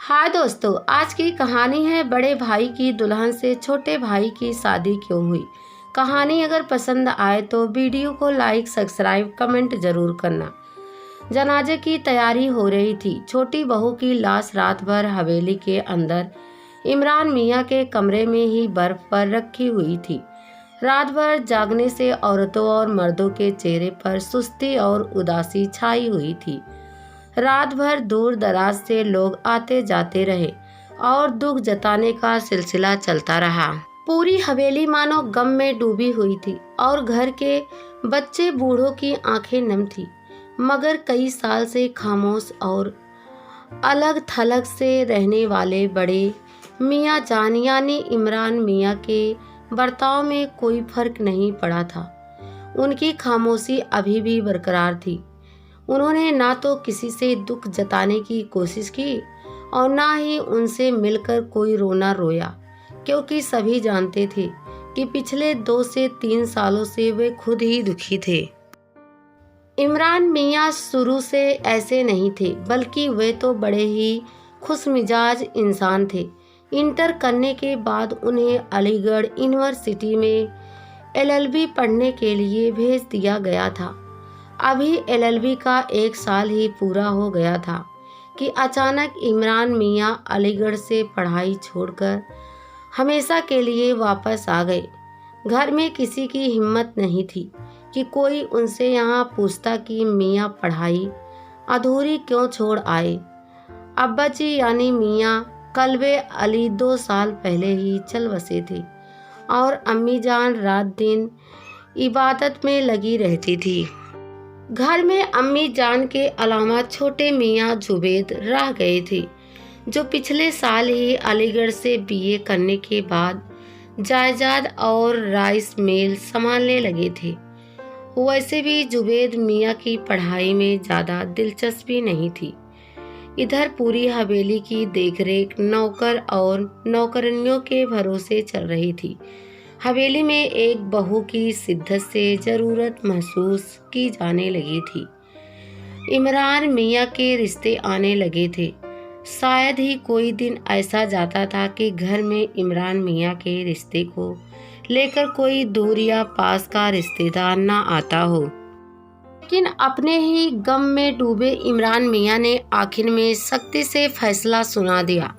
हाय दोस्तों, आज की कहानी है बड़े भाई की दुल्हन से छोटे भाई की शादी क्यों हुई। कहानी अगर पसंद आए तो वीडियो को लाइक, सब्सक्राइब, कमेंट जरूर करना। जनाजे की तैयारी हो रही थी। छोटी बहू की लाश रात भर हवेली के अंदर इमरान मियाँ के कमरे में ही बर्फ पर रखी हुई थी। रात भर जागने से औरतों और मर्दों के चेहरे पर सुस्ती और उदासी छाई हुई थी। रात भर दूर दराज से लोग आते जाते रहे और दुख जताने का सिलसिला चलता रहा। पूरी हवेली मानो गम में डूबी हुई थी और घर के बच्चे बूढ़ों की आंखें नम थी। मगर कई साल से खामोश और अलग थलग से रहने वाले बड़े मियाँ जान यानी इमरान मियाँ के बर्ताव में कोई फर्क नहीं पड़ा था। उनकी खामोशी अभी भी बरकरार थी। उन्होंने ना तो किसी से दुख जताने की कोशिश की और ना ही उनसे मिलकर कोई रोना रोया, क्योंकि सभी जानते थे कि पिछले 2 से 3 सालों से वे खुद ही दुखी थे। इमरान मियाँ शुरू से ऐसे नहीं थे, बल्कि वे तो बड़े ही खुशमिजाज इंसान थे। इंटर करने के बाद उन्हें अलीगढ़ यूनिवर्सिटी में LLB पढ़ने के लिए भेज दिया गया था। अभी LLB का 1 साल ही पूरा हो गया था कि अचानक इमरान मियाँ अलीगढ़ से पढ़ाई छोड़कर हमेशा के लिए वापस आ गए। घर में किसी की हिम्मत नहीं थी कि कोई उनसे यहाँ पूछता कि मियाँ पढ़ाई अधूरी क्यों छोड़ आए। अब्बा जी यानी मियाँ कल्बे अली 2 साल पहले ही चल बसे थे और अम्मी जान रात दिन इबादत में लगी रहती थी। घर में अम्मी जान के अलावा छोटे मियाँ जुबैद रह गए थे, जो पिछले साल ही अलीगढ़ से BA करने के बाद जायदाद और राइस मिल संभालने लगे थे। वैसे भी जुबैद मियाँ की पढ़ाई में ज़्यादा दिलचस्पी नहीं थी। इधर पूरी हवेली की देखरेख नौकर और नौकरनियों के भरोसे चल रही थी। हवेली में एक बहू की शिद्दत से ज़रूरत महसूस की जाने लगी थी। इमरान मियाँ के रिश्ते आने लगे थे। शायद ही कोई दिन ऐसा जाता था कि घर में इमरान मियाँ के रिश्ते को लेकर कोई दूर या पास का रिश्तेदार ना आता हो। लेकिन अपने ही गम में डूबे इमरान मियाँ ने आखिर में सख्ती से फैसला सुना दिया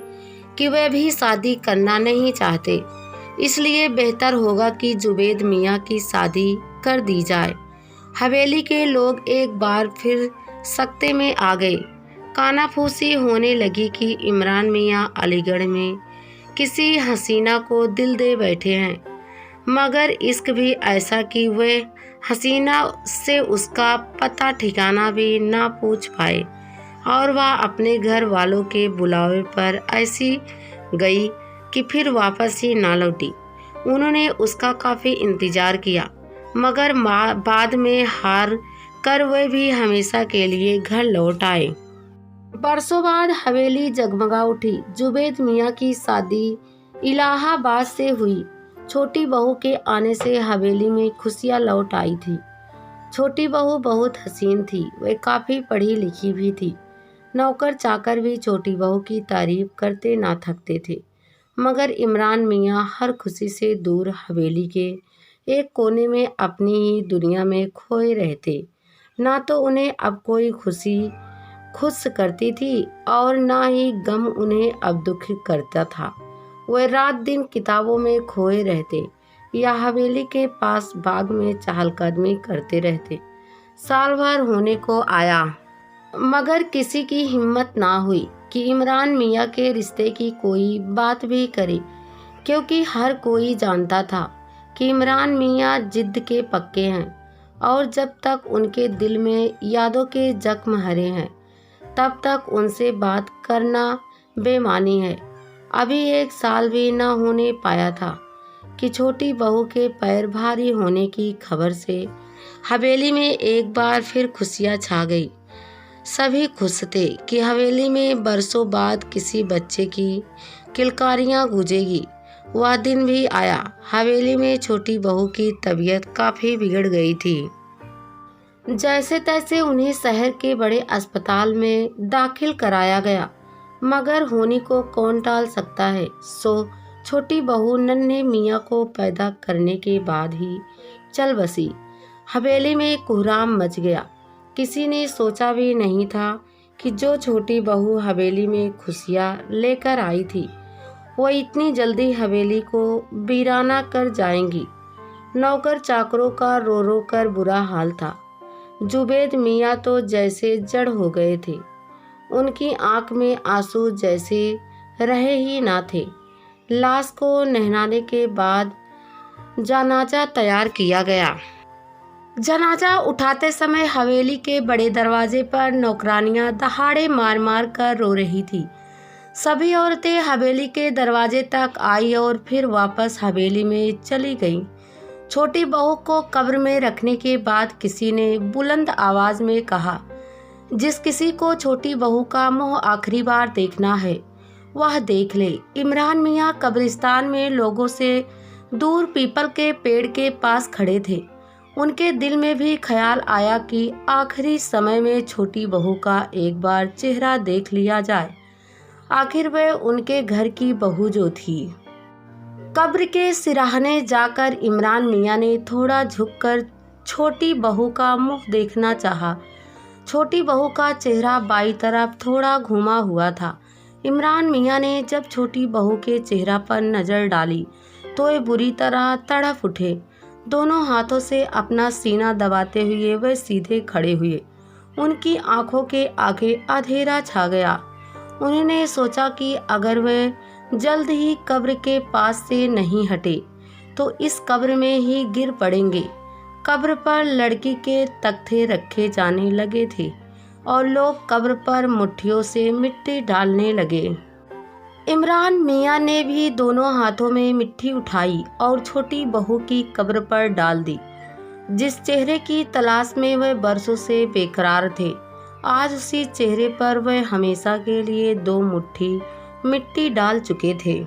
कि वे भी शादी करना नहीं चाहते, इसलिए बेहतर होगा कि जुबैद मियाँ की शादी कर दी जाए। हवेली के लोग एक बार फिर सख्ते में आ गए। कानाफूसी होने लगी कि इमरान मियाँ अलीगढ़ में किसी हसीना को दिल दे बैठे हैं, मगर इश्क भी ऐसा कि वे हसीना से उसका पता ठिकाना भी ना पूछ पाए और वह अपने घर वालों के बुलावे पर ऐसी गई कि फिर वापस ही ना लौटी। उन्होंने उसका काफ़ी इंतज़ार किया, मगर बाद में हार कर वे भी हमेशा के लिए घर लौट आए। बरसों बाद हवेली जगमगा उठी। जुबैद मियाँ की शादी इलाहाबाद से हुई। छोटी बहू के आने से हवेली में खुशियाँ लौट आई थी। छोटी बहू बहुत हसीन थी, वे काफ़ी पढ़ी लिखी भी थी। नौकर चाकर भी छोटी बहू की तारीफ करते ना थकते थे। मगर इमरान मियाँ हर खुशी से दूर हवेली के एक कोने में अपनी ही दुनिया में खोए रहते। ना तो उन्हें अब कोई खुशी खुश करती थी और ना ही गम उन्हें अब दुख करता था। वे रात दिन किताबों में खोए रहते या हवेली के पास बाग में चहलकदमी करते रहते। साल भर होने को आया, मगर किसी की हिम्मत ना हुई कि इमरान मियाँ के रिश्ते की कोई बात भी करे, क्योंकि हर कोई जानता था कि इमरान मियाँ जिद के पक्के हैं और जब तक उनके दिल में यादों के जख्म हरे हैं तब तक उनसे बात करना बेमानी है। अभी 1 साल भी न होने पाया था कि छोटी बहू के पैर भारी होने की खबर से हवेली में एक बार फिर खुशियाँ छा गई। सभी खुश थे कि हवेली में बरसों बाद किसी बच्चे की किलकारियाँ गूंजेगी। वह दिन भी आया। हवेली में छोटी बहू की तबीयत काफ़ी बिगड़ गई थी। जैसे तैसे उन्हें शहर के बड़े अस्पताल में दाखिल कराया गया, मगर होनी को कौन टाल सकता है। सो छोटी बहू नन्हे मियाँ को पैदा करने के बाद ही चल बसी। हवेली में कोहराम मच गया। किसी ने सोचा भी नहीं था कि जो छोटी बहू हवेली में खुशियाँ लेकर आई थी वो इतनी जल्दी हवेली को वीराना कर जाएंगी। नौकर चाकरों का रो रो कर बुरा हाल था। जुबैद मियाँ तो जैसे जड़ हो गए थे। उनकी आंख में आंसू जैसे रहे ही ना थे। लाश को नहलाने के बाद जनाजा तैयार किया गया। जनाजा उठाते समय हवेली के बड़े दरवाजे पर नौकरानियां दहाड़े मार मार कर रो रही थी। सभी औरतें हवेली के दरवाजे तक आई और फिर वापस हवेली में चली गईं। छोटी बहू को कब्र में रखने के बाद किसी ने बुलंद आवाज में कहा, जिस किसी को छोटी बहू का मुंह आखिरी बार देखना है वह देख ले। इमरान मियाँ कब्रिस्तान में लोगों से दूर पीपल के पेड़ के पास खड़े थे। उनके दिल में भी ख्याल आया कि आखिरी समय में छोटी बहू का एक बार चेहरा देख लिया जाए। आखिर वह उनके घर की बहू जो थी। कब्र के सिराहने जाकर इमरान मियाँ ने थोड़ा झुककर छोटी बहू का मुंह देखना चाहा। छोटी बहू का चेहरा बाई तरफ थोड़ा घुमा हुआ था। इमरान मियाँ ने जब छोटी बहू के चेहरा पर नज़र डाली तो वे बुरी तरह तड़प उठे। दोनों हाथों से अपना सीना दबाते हुए वे सीधे खड़े हुए। उनकी आंखों के आगे अंधेरा छा गया। उन्होंने सोचा कि अगर वे जल्द ही कब्र के पास से नहीं हटे तो इस कब्र में ही गिर पड़ेंगे। कब्र पर लड़की के तख्ते रखे जाने लगे थे और लोग कब्र पर मुट्ठियों से मिट्टी डालने लगे। इमरान मियाँ ने भी दोनों हाथों में मिट्टी उठाई और छोटी बहू की कब्र पर डाल दी, जिस चेहरे की तलाश में वह बरसों से बेकरार थे। आज उसी चेहरे पर वह हमेशा के लिए 2 मुट्ठी मिट्टी डाल चुके थे।